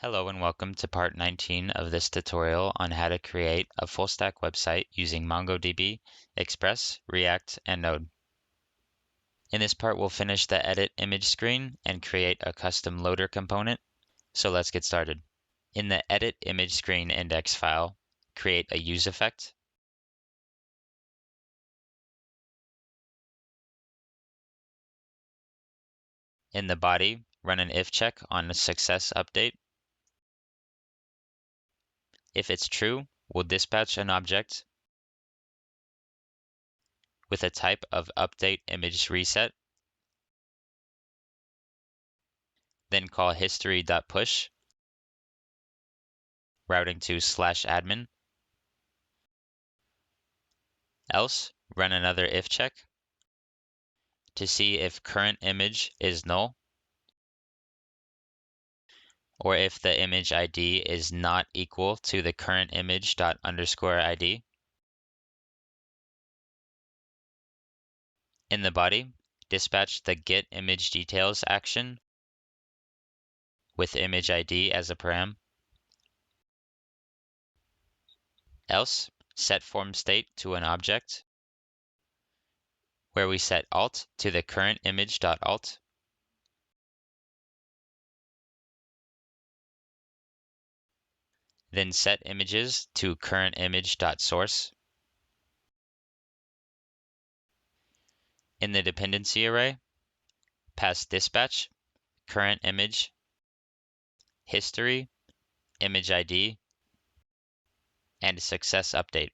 Hello and welcome to part 19 of this tutorial on how to create a full-stack website using MongoDB, Express, React, and Node. In this part, we'll finish the edit image screen and create a custom loader component. So let's get started. In the edit image screen index file, create a use effect. In the body, run an if check on the success update. If it's true, we'll dispatch an object with a type of update image reset, then call history.push, routing to /admin. Else, run another if check to see if current image is null, or if the image ID is not equal to the current image._ID. In the body, dispatch the get image details action with image ID as a param. Else, set form state to an object where we set alt to the current image.alt. Then set images to current image.source. In the dependency array, pass dispatch, current image, history, image ID, and success update.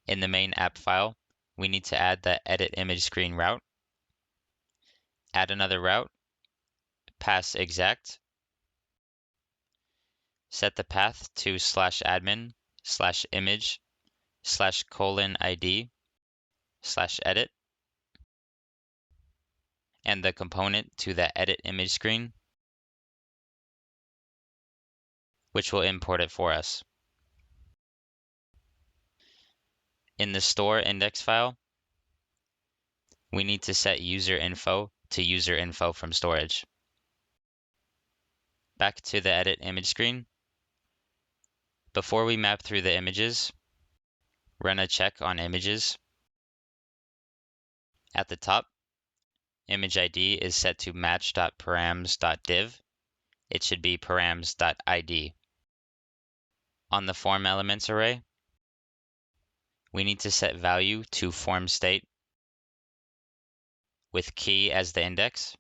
In the main app file, we need to add the edit image screen route. Add another route, pass exact, set the path to /admin /image /:ID /edit, and the component to the edit image screen, which will import it for us. In the store index file, we need to set user info to user info from storage. Back to the edit image screen. Before we map through the images, run a check on images. At the top, image ID is set to match.params.div. It should be params.id. On the form elements array, we need to set value to form state with key as the index.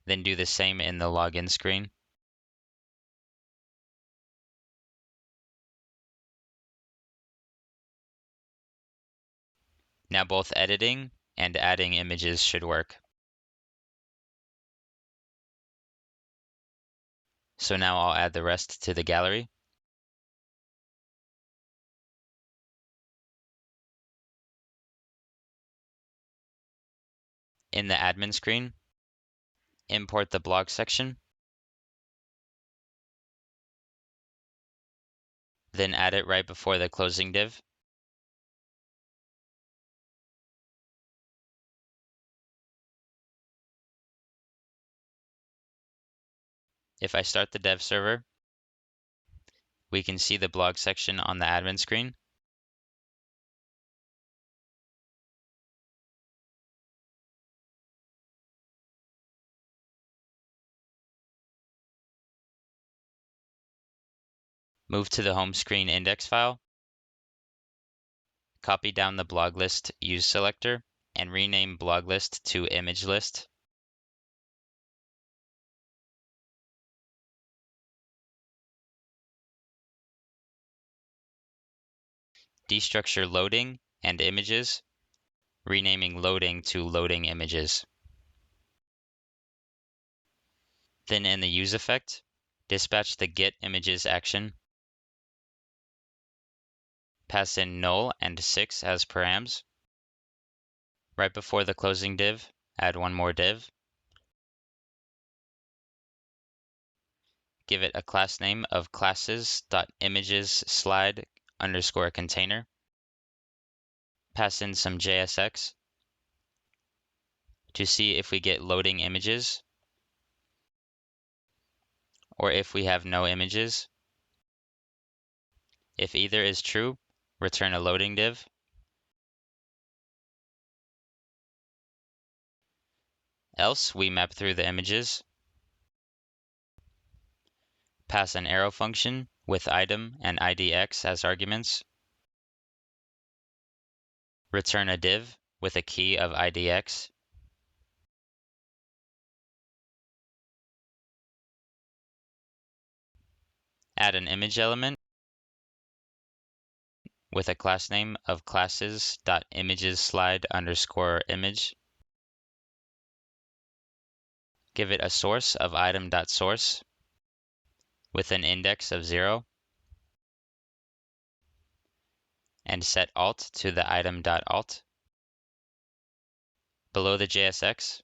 Then do the same in the login screen. Now both editing and adding images should work. So now I'll add the rest to the gallery. In the admin screen, import the blog section. Then add it right before the closing div. If I start the dev server, we can see the blog section on the admin screen. Move to the home screen index file. Copy down the blog list use selector and rename blog list to image list. Destructure loading and images, renaming loading to loading images. Then in the use effect, dispatch the get images action. Pass in null and 6 as params. Right before the closing div, add one more div. Give it a class name of classes.images_slide_container. Pass in some JSX. to see if we get loading images or if we have no images. If either is true, return a loading div. Else, we map through the images, pass an arrow function with item and idx as arguments, return a div with a key of idx, add an image element with a class name of classes.imagesSlide_image, give it a source of item.source with an index of 0, and set alt to the item.alt. Below the JSX,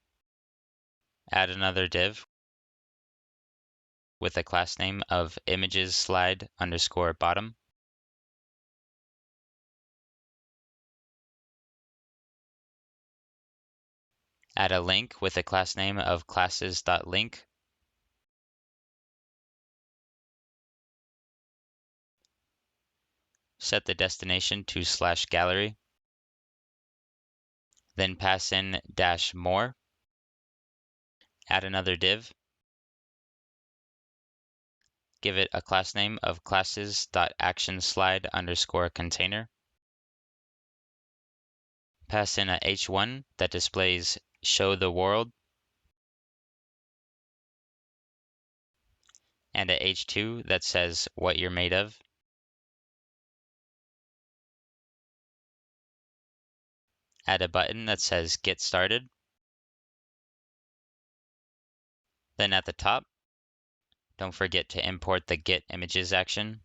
add another div with a class name of imagesSlide_bottom. Add a link with a class name of classes.link. Set the destination to /gallery. Then pass in -more. Add another div. Give it a class name of classes.actionSlide_container. Pass in a h1 that displays show the world and a h2 that says what you're made of. Add a button that says get started. Then at the top, don't forget to import the get images action.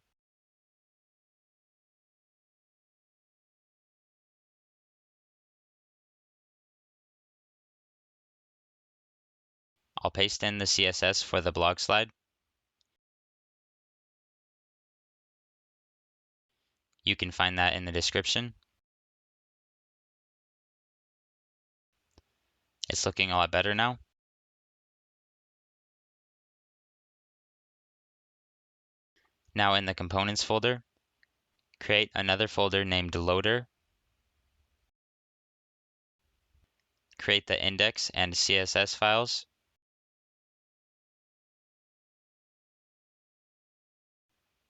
I'll paste in the CSS for the blog slide. You can find that in the description. It's looking a lot better now. Now in the components folder, create another folder named loader. Create the index and CSS files.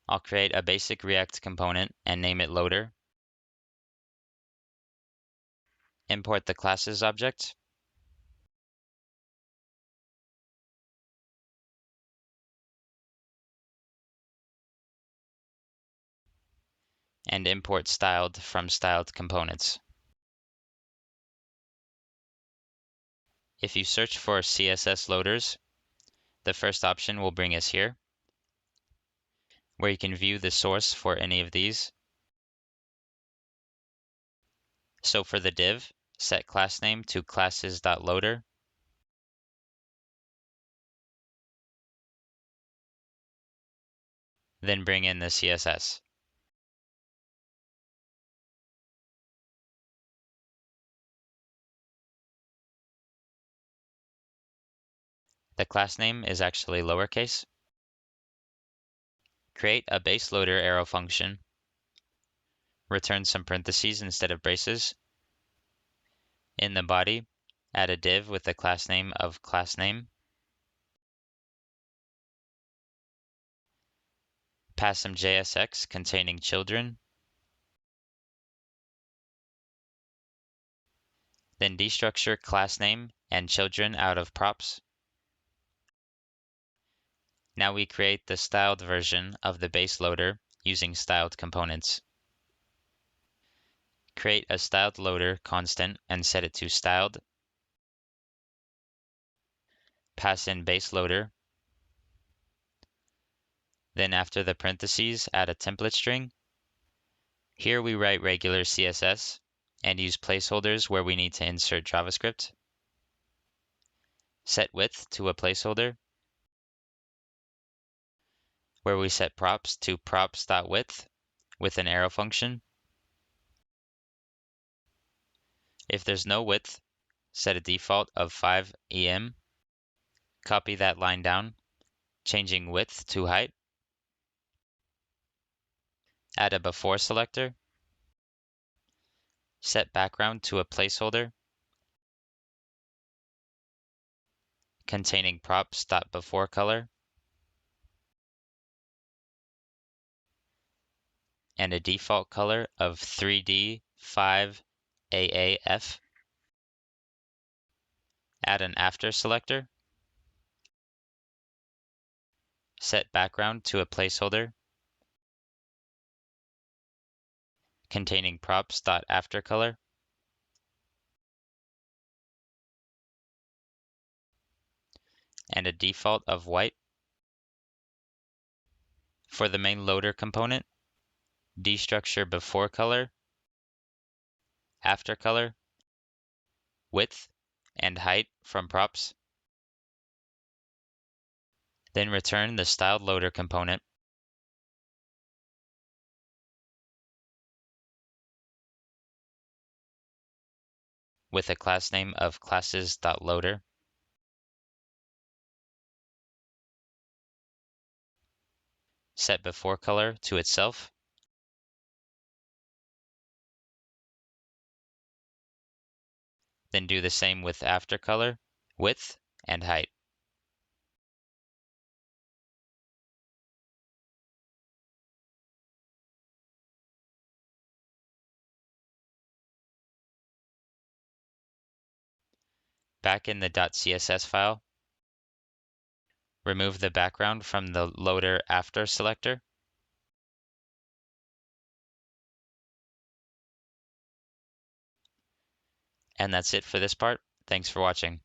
I'll create a basic React component and name it loader. Import the classes object. And import styled from styled components. If you search for CSS loaders, the first option will bring us here, where you can view the source for any of these. So for the div, set class name to classes.loader. Then bring in the CSS. The class name is actually lowercase. Create a base loader arrow function. Return some parentheses instead of braces. In the body, add a div with the class name of className. Pass some JSX containing children. Then destructure class name and children out of props. Now we create the styled version of the base loader using styled components. Create a styled loader constant and set it to styled. Pass in base loader. Then after the parentheses, add a template string. Here we write regular CSS and use placeholders where we need to insert JavaScript. Set width to a placeholder, where we set props to props.width with an arrow function. If there's no width, set a default of 5 em. Copy that line down, changing width to height. Add a before selector. Set background to a placeholder containing props.beforeColor and a default color of 3D 5 AAF. Add an after selector. Set background to a placeholder containing props.afterColor and a default of white. For the main loader component, destructure before color, after color, width, and height from props. Then return the styled loader component with a class name of classes.loader. Set before color to itself. Then do the same with after color, width, and height. Back in the .css file, remove the background from the loader after selector. And that's it for this part. Thanks for watching.